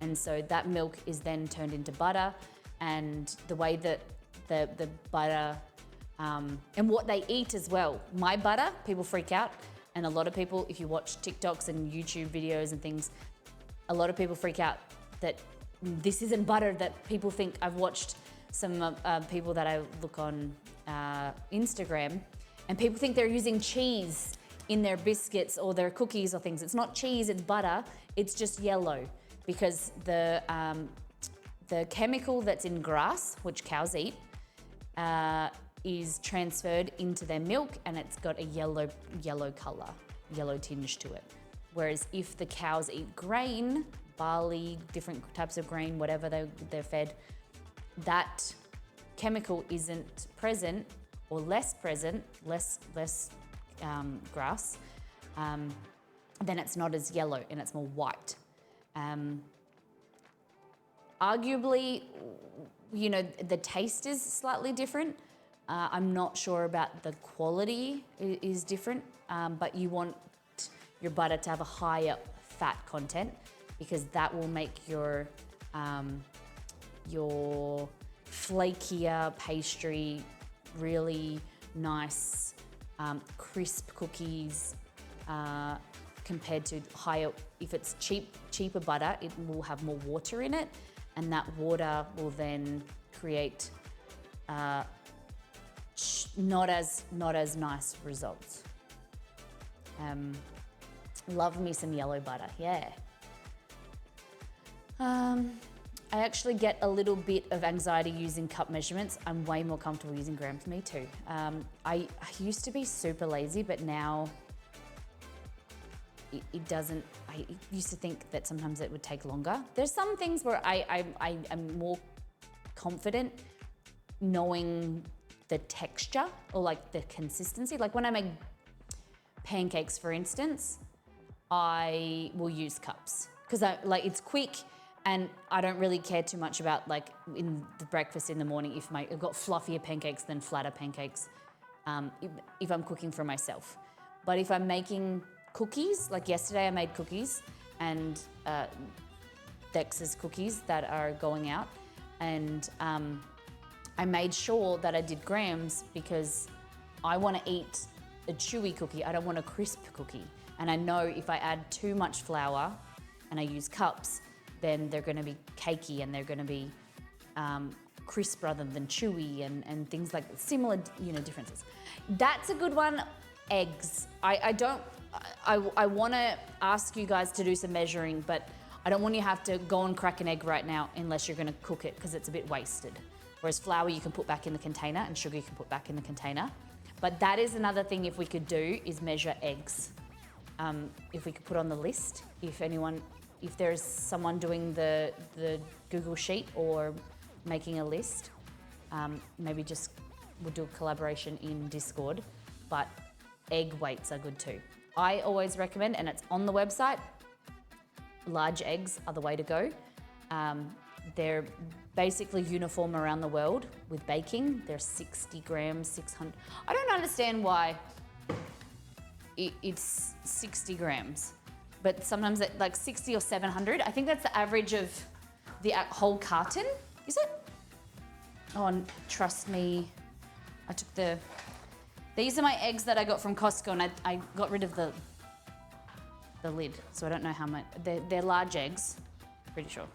And so that milk is then turned into butter, and the way that the butter, and what they eat as well. My butter, people freak out, and a lot of people, if you watch TikToks and YouTube videos and things, a lot of people freak out that this isn't butter, that people think. I've watched some people that I look on Instagram, and people think they're using cheese in their biscuits or their cookies or things. It's not cheese, it's butter. It's just yellow because the chemical that's in grass, which cows eat, is transferred into their milk, and it's got a yellow color, yellow tinge to it. Whereas if the cows eat grain, barley, different types of grain, whatever they're fed, that chemical isn't present or less present, less grass, then it's not as yellow and it's more white. Arguably, you know, the taste is slightly different. I'm not sure about the quality is different, but you want your butter to have a higher fat content because that will make your flakier pastry really nice, crisp cookies compared to higher. If it's cheaper butter, it will have more water in it, and that water will then create not as nice results. Love me some yellow butter, yeah. I actually get a little bit of anxiety using cup measurements. I'm way more comfortable using grams, me too. I used to be super lazy, but now it doesn't. I used to think that sometimes it would take longer. There's some things where I am more confident knowing the texture or like the consistency. Like when I make pancakes, for instance, I will use cups because it's quick. And I don't really care too much about like in the breakfast in the morning if I've got fluffier pancakes than flatter pancakes if I'm cooking for myself. But if I'm making cookies, like yesterday I made cookies and Dex's cookies that are going out, and I made sure that I did grams because I want to eat a chewy cookie. I don't want a crisp cookie. And I know if I add too much flour and I use cups, then they're going to be cakey and they're going to be crisp rather than chewy and things like similar, differences. That's a good one. Eggs. I want to ask you guys to do some measuring, but I don't want you to have to go and crack an egg right now unless you're going to cook it because it's a bit wasted. Whereas flour you can put back in the container and sugar you can put back in the container. But that is another thing if we could do is measure eggs. If we could put on the list, if there's someone doing the Google Sheet or making a list, maybe just we'll do a collaboration in Discord, but egg weights are good too. I always recommend, and it's on the website, large eggs are the way to go. They're basically uniform around the world with baking. They're 60 grams, 600. I don't understand why it's 60 grams. But sometimes at like 60 or 700. I think that's the average of the whole carton, is it? Oh, and trust me, I took these are my eggs that I got from Costco, and I got rid of the lid, so I don't know how much. They're large eggs, pretty sure.